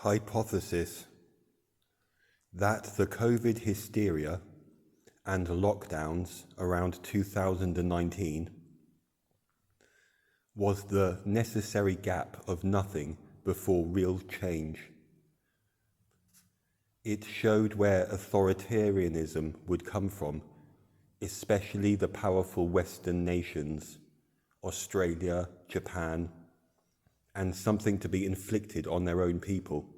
Hypothesis that the COVID hysteria and lockdowns around 2019 was the necessary gap of nothing before real change. It showed where authoritarianism would come from, especially the powerful Western nations, Australia, Japan, and something to be inflicted on their own people,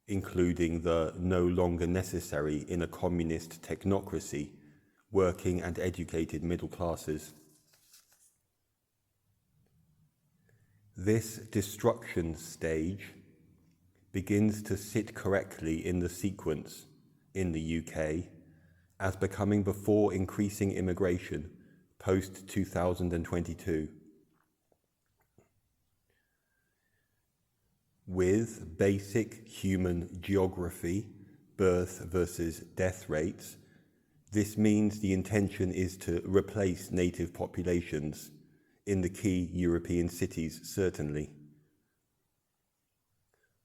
including the no longer necessary in a communist technocracy, working and educated middle classes. This destruction stage begins to sit correctly in the sequence in the UK as becoming before increasing immigration post 2022. With basic human geography, birth versus death rates, this means the intention is to replace native populations in the key European cities, certainly.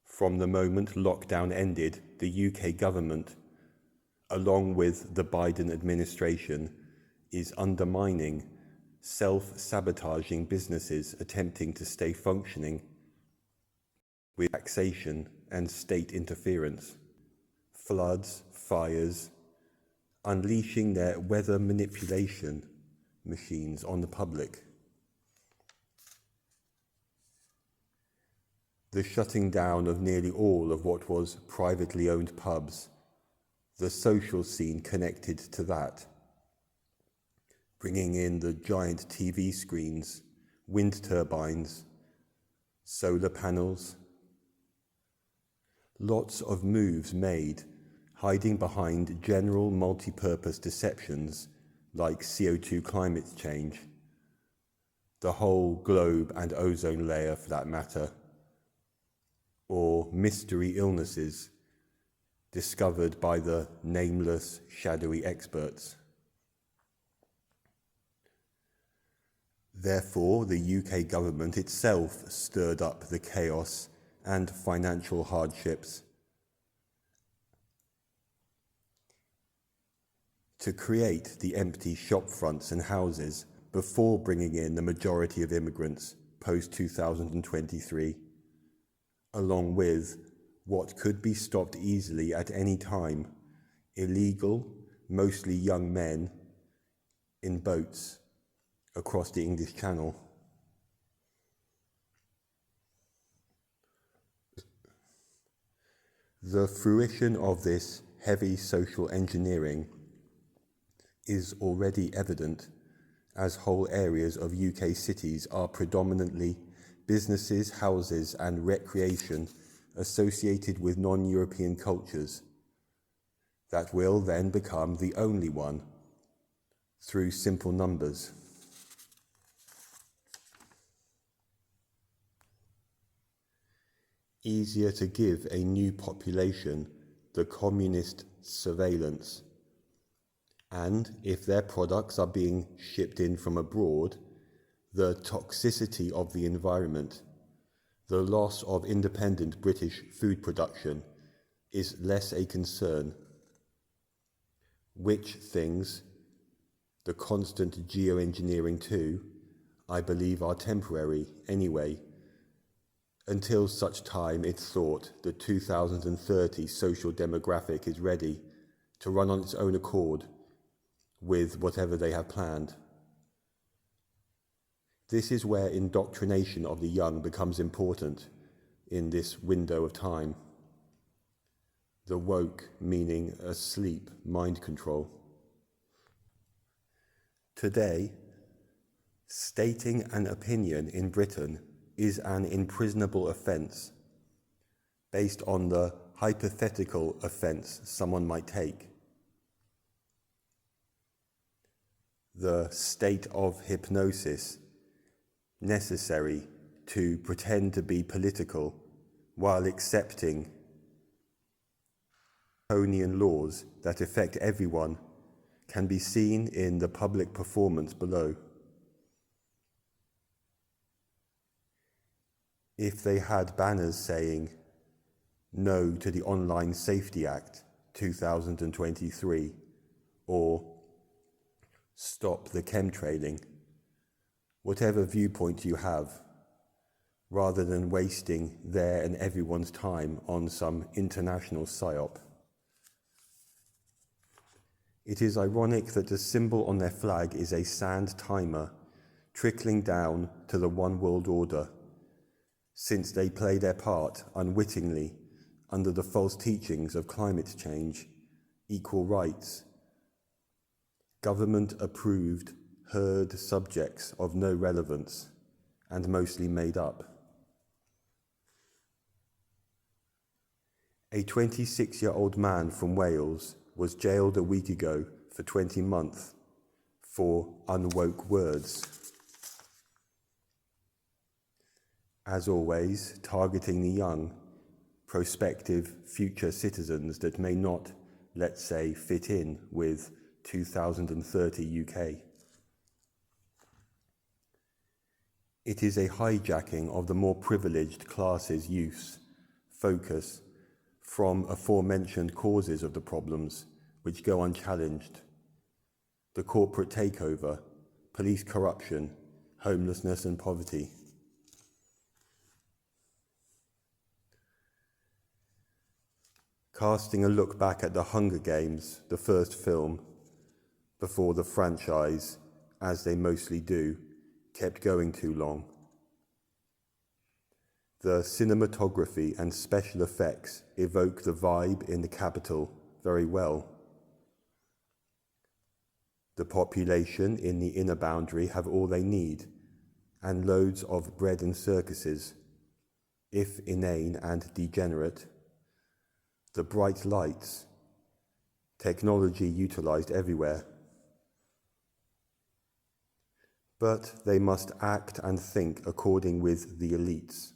From the moment lockdown ended, the UK government, along with the Biden administration, is undermining self-sabotaging businesses attempting to stay functioning with taxation and state interference, floods, fires, unleashing their weather manipulation machines on the public. The shutting down of nearly all of what was privately owned pubs, the social scene connected to that, bringing in the giant TV screens, wind turbines, solar panels. Lots of moves made, hiding behind general multi-purpose deceptions like CO2 climate change, the whole globe and ozone layer for that matter, or mystery illnesses discovered by the nameless, shadowy experts. Therefore, the UK government itself stirred up the chaos and financial hardships to create the empty shop fronts and houses before bringing in the majority of immigrants post-2023, along with what could be stopped easily at any time, illegal, mostly young men, in boats across the English Channel. The fruition of this heavy social engineering is already evident, as whole areas of UK cities are predominantly businesses, houses and recreation associated with non-European cultures that will then become the only one through simple numbers. Easier to give a new population the communist surveillance, and if their products are being shipped in from abroad, the toxicity of the environment, the loss of independent British food production is less a concern. Which things, the constant geoengineering too, I believe are temporary anyway, until such time it's thought the 2030 social demographic is ready to run on its own accord with whatever they have planned. This is where indoctrination of the young becomes important in this window of time. The woke meaning asleep mind control. Today, stating an opinion in Britain is an imprisonable offence based on the hypothetical offence someone might take. The state of hypnosis necessary to pretend to be political while accepting draconian laws that affect everyone can be seen in the public performance below. If they had banners saying, No to the Online Safety Act 2023, or stop the chemtrailing. Whatever viewpoint you have, rather than wasting their and everyone's time on some international psyop. It is ironic that the symbol on their flag is a sand timer trickling down to the one world order, since they play their part unwittingly under the false teachings of climate change, equal rights, government-approved herd subjects of no relevance and mostly made up. A 26-year-old man from Wales was jailed a week ago for 20 months for unwoke words. As always, targeting the young, prospective future citizens that may not, let's say, fit in with 2030 UK. It is a hijacking of the more privileged classes' use, focus, from aforementioned causes of the problems which go unchallenged: the corporate takeover, police corruption, homelessness and poverty. Casting a look back at The Hunger Games, the first film, before the franchise, as they mostly do, kept going too long. The cinematography and special effects evoke the vibe in the capital very well. The population in the inner boundary have all they need, and loads of bread and circuses, if inane and degenerate. The bright lights, technology utilized everywhere. But they must act and think according with the elites.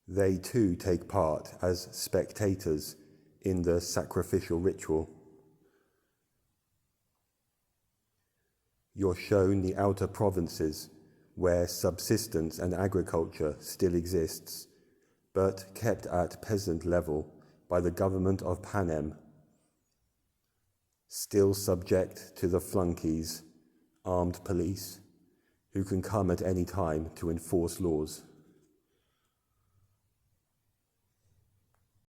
They too take part as spectators in the sacrificial ritual. You're shown the outer provinces where subsistence and agriculture still exists, but kept at peasant level by the government of Panem, still subject to the flunkies, armed police, who can come at any time to enforce laws.